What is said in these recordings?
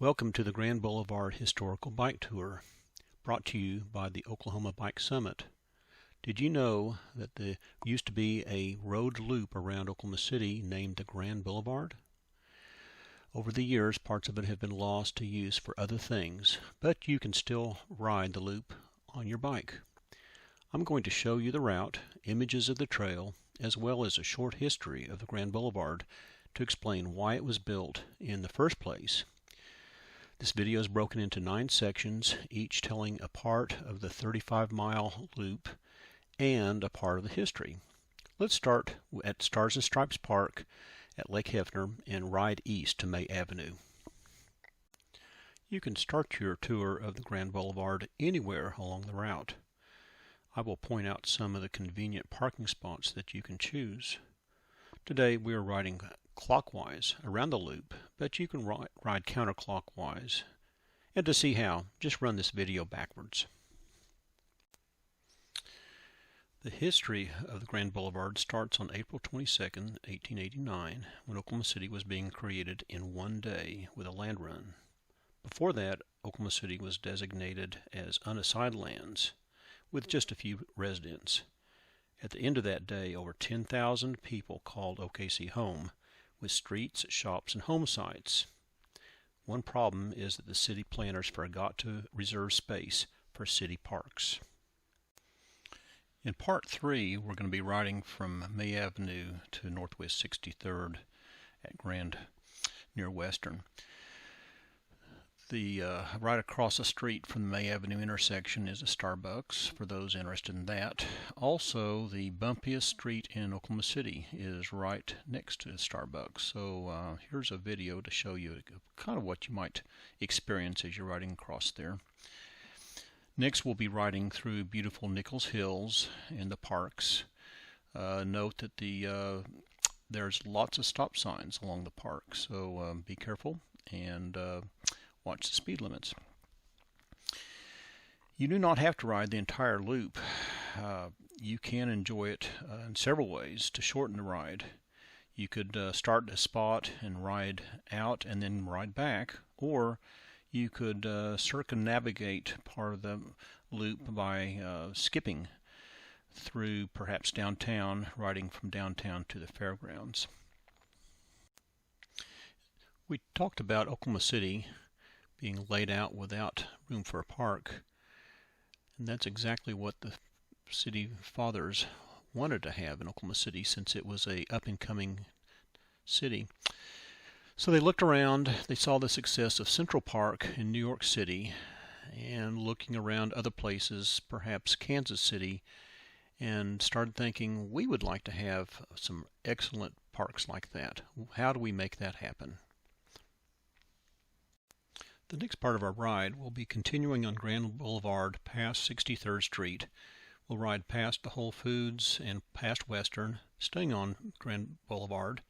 Welcome to the Grand Boulevard Historical Bike Tour, brought to you by the Oklahoma Bike Summit. Did you know that there used to be a road loop around Oklahoma City named the Grand Boulevard? Over the years, parts of it have been lost to use for other things, but you can still ride the loop on your bike. I'm going to show you the route, images of the trail, as well as a short history of the Grand Boulevard to explain why it was built in the first place. This video is broken into 9 sections, each telling a part of the 35-mile loop and a part of the history. Let's start at Stars and Stripes Park at Lake Hefner and ride east to May Avenue. You can start your tour of the Grand Boulevard anywhere along the route. I will point out some of the convenient parking spots that you can choose. Today we are riding clockwise around the loop, but you can ride counterclockwise. And to see how, just run this video backwards. The history of the Grand Boulevard starts on April 22, 1889, when Oklahoma City was being created in one day with a land run. Before that, Oklahoma City was designated as unassigned lands, with just a few residents. At the end of that day, over 10,000 people called OKC home, with streets, shops, and home sites. One problem is that the city planners forgot to reserve space for city parks. In Part 3, we're going to be riding from May Avenue to Northwest 63rd at Grand near Western. Right across the street from the May Avenue intersection is a Starbucks, for those interested in that. Also, the bumpiest street in Oklahoma City is right next to the Starbucks. So here's a video to show you kind of what you might experience as you're riding across there. Next, we'll be riding through beautiful Nichols Hills and the parks. Note that there's lots of stop signs along the park, so be careful and watch the speed limits. You do not have to ride the entire loop. You can enjoy it in several ways to shorten the ride. You could start at a spot and ride out and then ride back, or you could circumnavigate part of the loop by skipping through perhaps downtown, riding from downtown to the fairgrounds. We talked about Oklahoma City being laid out without room for a park, and that's exactly what the city fathers wanted to have in Oklahoma City, since it was a up-and-coming city. So they looked around, they saw the success of Central Park in New York City, and looking around other places, perhaps Kansas City, and started thinking, we would like to have some excellent parks like that. How do we make that happen? The next part of our ride will be continuing on Grand Boulevard past 63rd Street. We'll ride past the Whole Foods and past Western, staying on Grand Boulevard.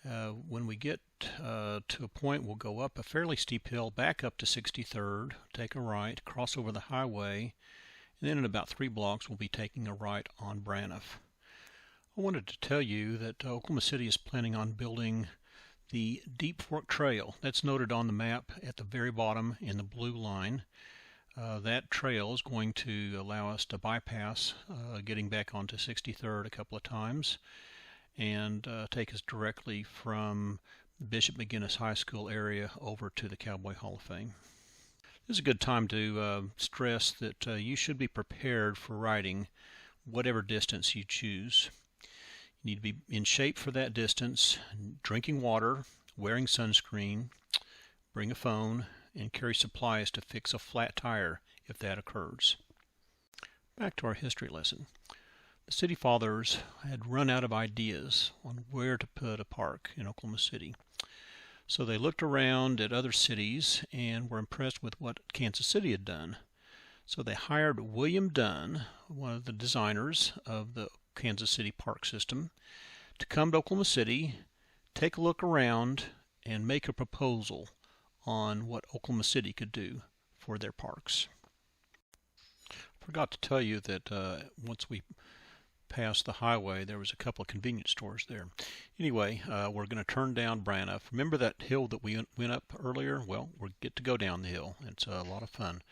When we get to a point, we'll go up a fairly steep hill, back up to 63rd, take a right, cross over the highway, and then in about 3 blocks we'll be taking a right on Braniff. I wanted to tell you that Oklahoma City is planning on building the Deep Fork Trail. That's noted on the map at the very bottom in the blue line. That trail is going to allow us to bypass getting back onto 63rd a couple of times and take us directly from the Bishop McGinnis High School area over to the Cowboy Hall of Fame. This is a good time to stress that you should be prepared for riding whatever distance you choose. You need to be in shape for that distance, drinking water, wearing sunscreen, bring a phone, and carry supplies to fix a flat tire if that occurs. Back to our history lesson. The city fathers had run out of ideas on where to put a park in Oklahoma City. So they looked around at other cities and were impressed with what Kansas City had done. So they hired William Dunn, one of the designers of the Kansas City park system, to come to Oklahoma City, take a look around, and make a proposal on what Oklahoma City could do for their parks. I forgot to tell you that once we passed the highway, there was a couple of convenience stores there. Anyway, we're going to turn down Braniff. Remember that hill that we went up earlier? Well, we get to go down the hill. It's a lot of fun.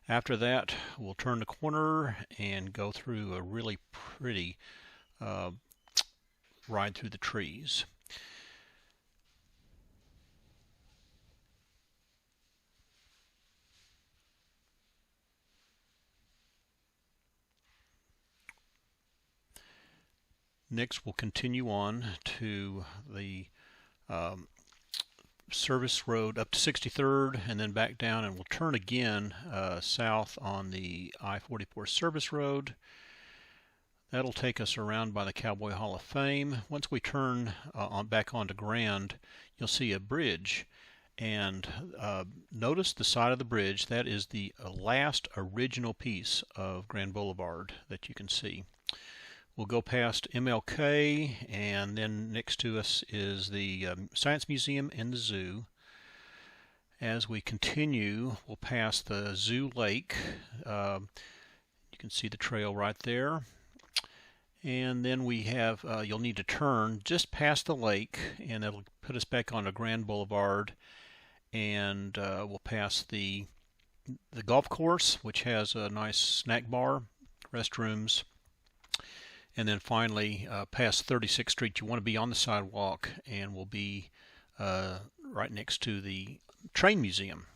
After that, we'll turn the corner and go through a really pretty ride through the trees. Next, we'll continue on to the service road up to 63rd and then back down, and we'll turn again south on the I-44 service road. That'll take us around by the Cowboy Hall of Fame. Once we turn back onto Grand, you'll see a bridge, and notice the side of the bridge. That is the last original piece of Grand Boulevard that you can see. We'll go past MLK, and then next to us is the Science Museum and the Zoo. As we continue, we'll pass the Zoo Lake. You can see the trail right there. And then we have, you'll need to turn just past the lake, and it'll put us back onto Grand Boulevard. And we'll pass the golf course, which has a nice snack bar, restrooms. And then finally, past 36th Street, you want to be on the sidewalk, and we'll be right next to the train museum.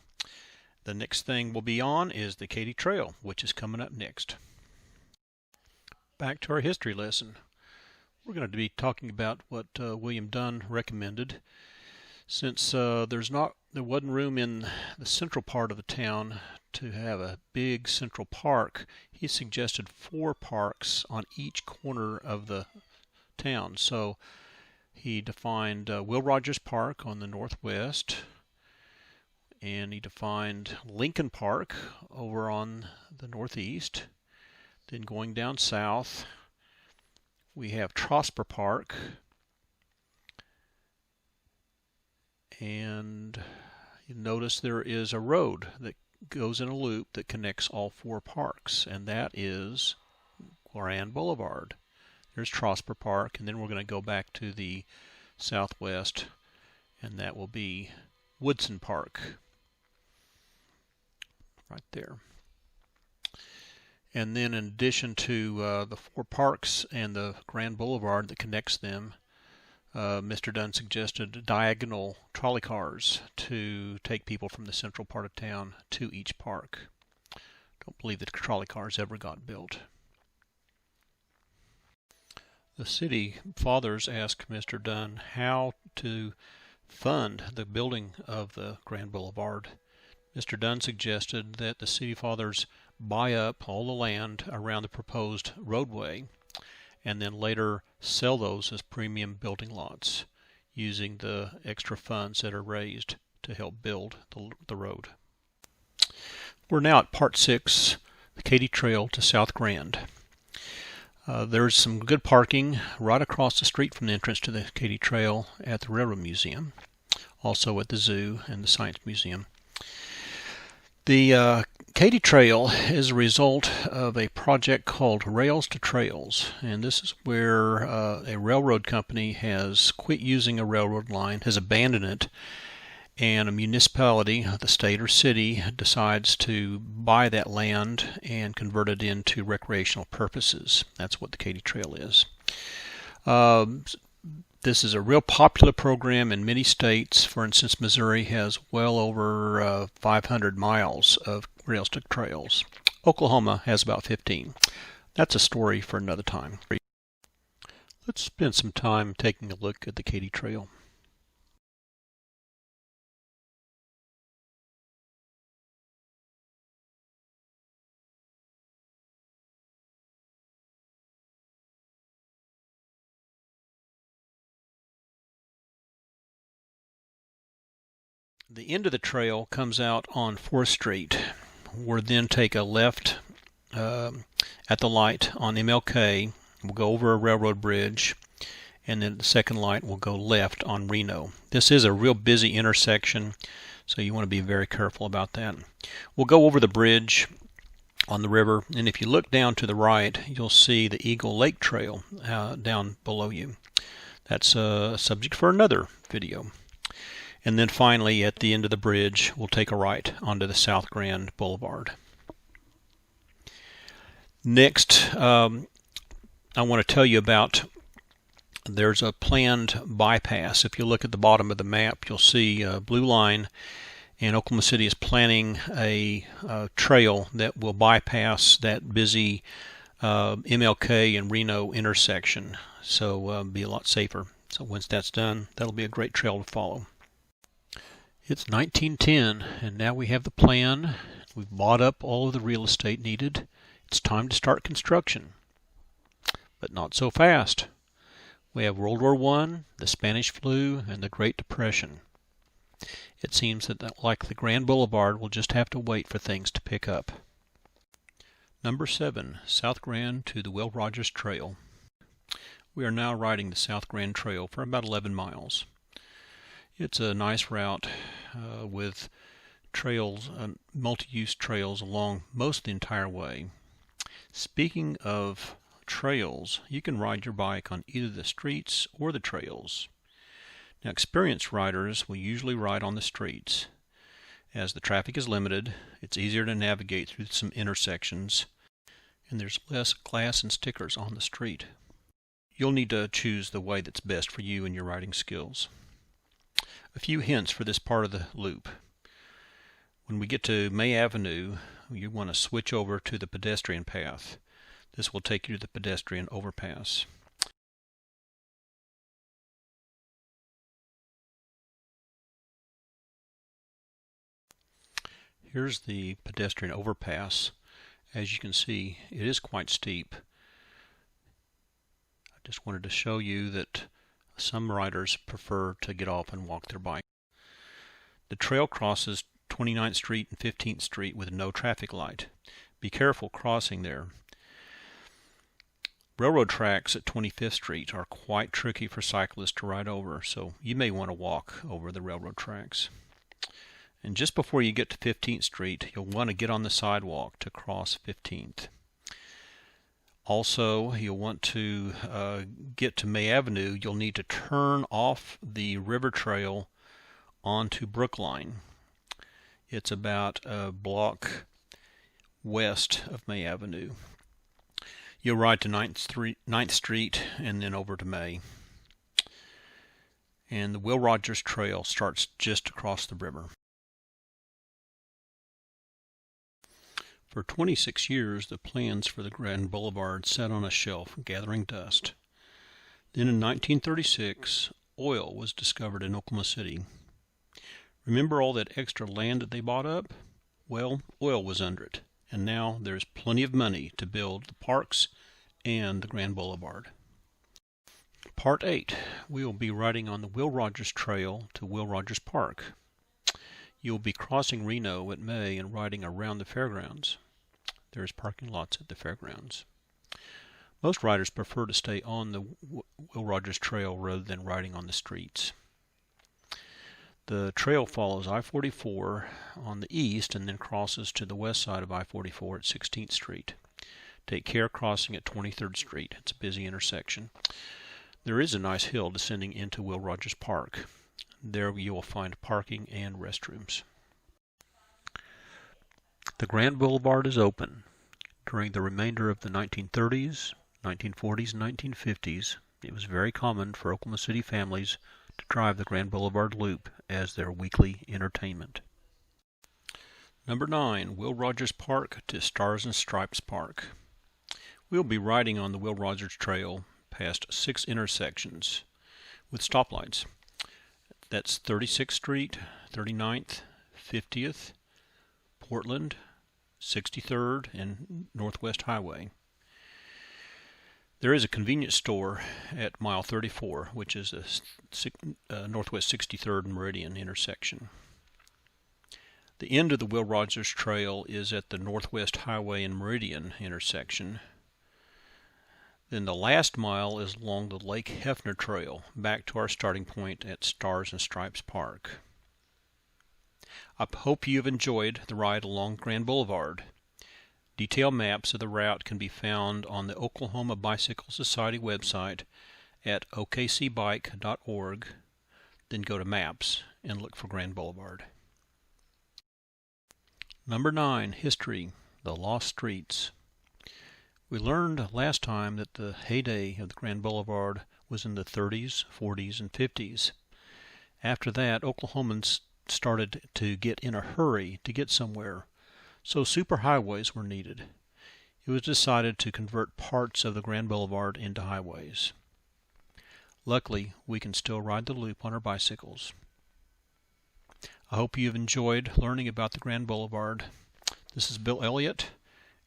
The next thing we'll be on is the Katy Trail, which is coming up next. Back to our history lesson. We're going to be talking about what William Dunn recommended. Since there wasn't room in the central part of the town to have a big central park, he suggested 4 parks on each corner of the town. So he defined Will Rogers Park on the northwest, and he defined Lincoln Park over on the northeast. Then going down south, we have Trosper Park, and you notice there is a road that goes in a loop that connects all 4 parks, and that is Grand Boulevard. There's Trosper Park, and then we're going to go back to the southwest, and that will be Woodson Park right there. And then in addition to the 4 parks and the Grand Boulevard that connects them, Mr. Dunn suggested diagonal trolley cars to take people from the central part of town to each park. Don't believe that trolley cars ever got built. The city fathers asked Mr. Dunn how to fund the building of the Grand Boulevard. Mr. Dunn suggested that the city fathers buy up all the land around the proposed roadway and then later sell those as premium building lots using the extra funds that are raised to help build the road. We're now at Part 6, the Katy Trail to South Grand. There's some good parking right across the street from the entrance to the Katy Trail at the Railroad Museum, also at the Zoo and the Science Museum. The Katy Trail is a result of a project called Rails to Trails, and this is where a railroad company has quit using a railroad line, has abandoned it, and a municipality, the state or city, decides to buy that land and convert it into recreational purposes. That's what the Katy Trail is. This is a real popular program in many states. For instance, Missouri has well over 500 miles of rails to trails. Oklahoma has about 15. That's a story for another time. Let's spend some time taking a look at the Katy Trail. The end of the trail comes out on 4th Street. We'll then take a left at the light on MLK. We'll go over a railroad bridge, and then the second light will go left on Reno. This is a real busy intersection, so you want to be very careful about that. We'll go over the bridge on the river. And if you look down to the right, you'll see the Eagle Lake Trail down below you. That's a subject for another video. And then finally, at the end of the bridge, we'll take a right onto the South Grand Boulevard. Next, I want to tell you about, there's a planned bypass. If you look at the bottom of the map, you'll see a blue line, and Oklahoma City is planning a trail that will bypass that busy MLK and Reno intersection, so be a lot safer. So once that's done, that'll be a great trail to follow. It's 1910, and now we have the plan. We've bought up all of the real estate needed. It's time to start construction, but not so fast. We have World War I, the Spanish flu, and the Great Depression. It seems that, like the Grand Boulevard, we'll just have to wait for things to pick up. Number 7, South Grand to the Will Rogers Trail. We are now riding the South Grand Trail for about 11 miles. It's a nice route with trails, multi-use trails along most of the entire way. Speaking of trails, you can ride your bike on either the streets or the trails. Now, experienced riders will usually ride on the streets. As the traffic is limited, it's easier to navigate through some intersections, and there's less glass and stickers on the street. You'll need to choose the way that's best for you and your riding skills. A few hints for this part of the loop. When we get to May Avenue, you want to switch over to the pedestrian path. This will take you to the pedestrian overpass. Here's the pedestrian overpass. As you can see, it is quite steep. I just wanted to show you that some riders prefer to get off and walk their bike. The trail crosses 29th Street and 15th Street with no traffic light. Be careful crossing there. Railroad tracks at 25th Street are quite tricky for cyclists to ride over, so you may want to walk over the railroad tracks. And just before you get to 15th Street, you'll want to get on the sidewalk to cross 15th. Also, you'll want to get to May Avenue. You'll need to turn off the river trail onto Brookline. It's about a block west of May Avenue. You'll ride to 9th Street and then over to May. And the Will Rogers Trail starts just across the river. For 26 years, the plans for the Grand Boulevard sat on a shelf, gathering dust. Then in 1936, oil was discovered in Oklahoma City. Remember all that extra land that they bought up? Well, oil was under it, and now there's plenty of money to build the parks and the Grand Boulevard. Part 8. We will be riding on the Will Rogers Trail to Will Rogers Park. You'll be crossing Reno at May and riding around the fairgrounds. There's parking lots at the fairgrounds. Most riders prefer to stay on the Will Rogers Trail rather than riding on the streets. The trail follows I-44 on the east and then crosses to the west side of I-44 at 16th Street. Take care crossing at 23rd Street. It's a busy intersection. There is a nice hill descending into Will Rogers Park. There you will find parking and restrooms. The Grand Boulevard is open. During the remainder of the 1930s, 1940s, and 1950s, it was very common for Oklahoma City families to drive the Grand Boulevard Loop as their weekly entertainment. Number 9, Will Rogers Park to Stars and Stripes Park. We'll be riding on the Will Rogers Trail past 6 intersections with stoplights. That's 36th Street, 39th, 50th, Portland, 63rd, and Northwest Highway. There is a convenience store at mile 34, which is the Northwest 63rd and Meridian intersection. The end of the Will Rogers Trail is at the Northwest Highway and Meridian intersection. Then the last mile is along the Lake Hefner Trail, back to our starting point at Stars and Stripes Park. I hope you've enjoyed the ride along Grand Boulevard. Detailed maps of the route can be found on the Oklahoma Bicycle Society website at okcbike.org. Then go to Maps and look for Grand Boulevard. Number 9, History, the Lost Streets. We learned last time that the heyday of the Grand Boulevard was in the 30s, 40s, and 50s. After that, Oklahomans started to get in a hurry to get somewhere, so superhighways were needed. It was decided to convert parts of the Grand Boulevard into highways. Luckily, we can still ride the loop on our bicycles. I hope you've enjoyed learning about the Grand Boulevard. This is Bill Elliott,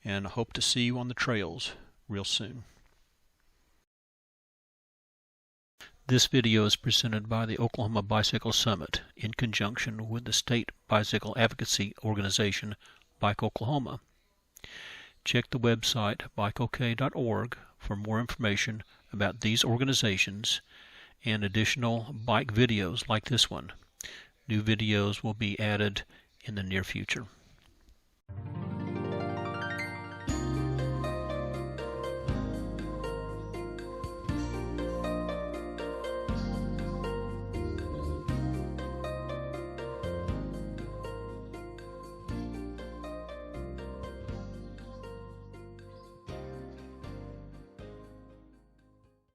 and I hope to see you on the trails real soon. This video is presented by the Oklahoma Bicycle Summit in conjunction with the state bicycle advocacy organization Bike Oklahoma. Check the website bikeok.org for more information about these organizations and additional bike videos like this one. New videos will be added in the near future.